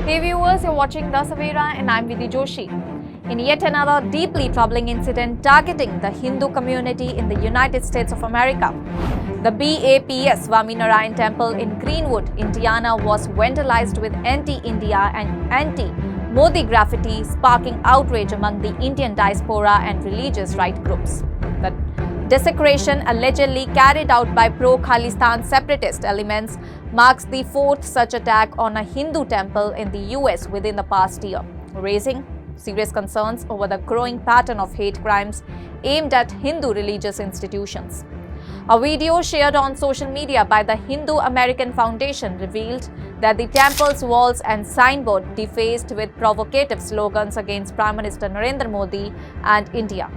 Hey viewers, you're watching The Savera and I'm Vidhi Joshi. In yet another deeply troubling incident targeting the Hindu community in the United States of America, the BAPS Swaminarayan Temple in Greenwood, Indiana was vandalized with anti-India and anti-Modi graffiti, sparking outrage among the Indian diaspora and religious right groups. The desecration, allegedly carried out by pro-Khalistani separatist elements, marks the fourth such attack on a Hindu temple in the US within the past year, raising serious concerns over the growing pattern of hate crimes aimed at Hindu religious institutions. A video shared on social media by the Hindu American Foundation revealed that the temple's walls and signboard defaced with provocative slogans against Prime Minister Narendra Modi and India.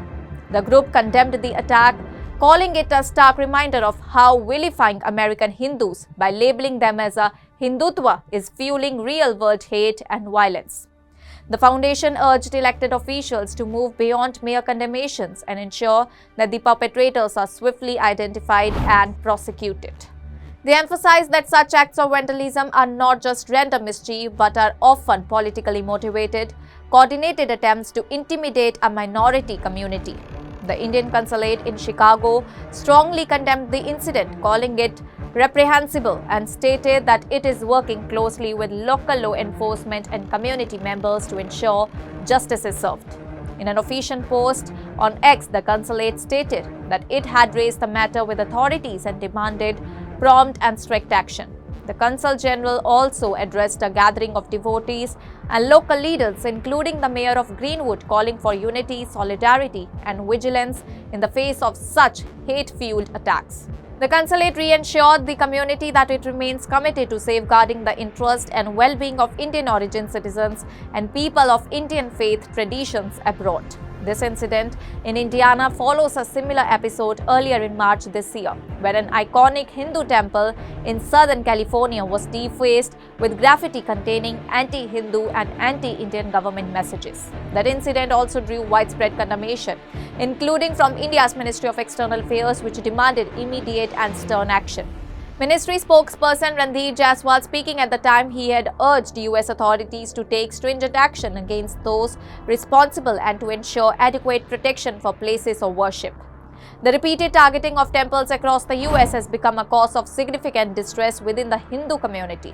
The group condemned the attack, calling it a stark reminder of how vilifying American Hindus by labeling them as a Hindutva is fueling real-world hate and violence. The foundation urged elected officials to move beyond mere condemnations and ensure that the perpetrators are swiftly identified and prosecuted. They emphasized that such acts of vandalism are not just random mischief but are often politically motivated, coordinated attempts to intimidate a minority community. The Indian consulate in Chicago strongly condemned the incident, calling it reprehensible, and stated that it is working closely with local law enforcement and community members to ensure justice is served. In an official post on X, the consulate stated that it had raised the matter with authorities and demanded prompt and strict action. The Consul General also addressed a gathering of devotees and local leaders, including the mayor of Greenwood, calling for unity, solidarity, and vigilance in the face of such hate-fueled attacks. The consulate reassured the community that it remains committed to safeguarding the interest and well-being of Indian origin citizens and people of Indian faith traditions abroad. This incident in Indiana follows a similar episode earlier in March this year, where an iconic Hindu temple in Southern California was defaced with graffiti containing anti-Hindu and anti-Indian government messages. That incident also drew widespread condemnation, including from India's Ministry of External Affairs, which demanded immediate and stern action. Ministry spokesperson Randeep Jaiswal, speaking at the time, he had urged US authorities to take stringent action against those responsible and to ensure adequate protection for places of worship. The repeated targeting of temples across the US has become a cause of significant distress within the Hindu community.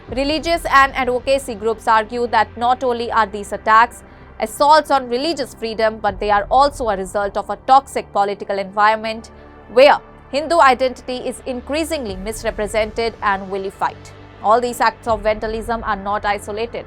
Religious and advocacy groups argue that not only are these attacks assaults on religious freedom, but they are also a result of a toxic political environment where Hindu identity is increasingly misrepresented and vilified. All these acts of vandalism are not isolated.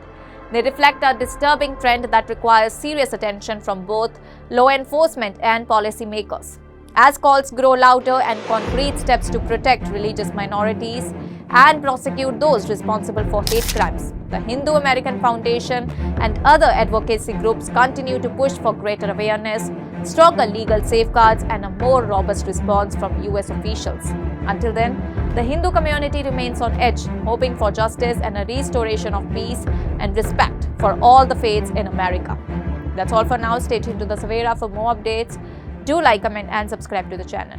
They reflect a disturbing trend that requires serious attention from both law enforcement and policymakers. As calls grow louder and concrete steps to protect religious minorities and prosecute those responsible for hate crimes, the Hindu American Foundation and other advocacy groups continue to push for greater awareness, stronger legal safeguards, and a more robust response from US officials. Until then, the Hindu community remains on edge, hoping for justice and a restoration of peace and respect for all the faiths in America. That's all for now. Stay tuned to The Savera for more updates. Do like, comment, and subscribe to the channel.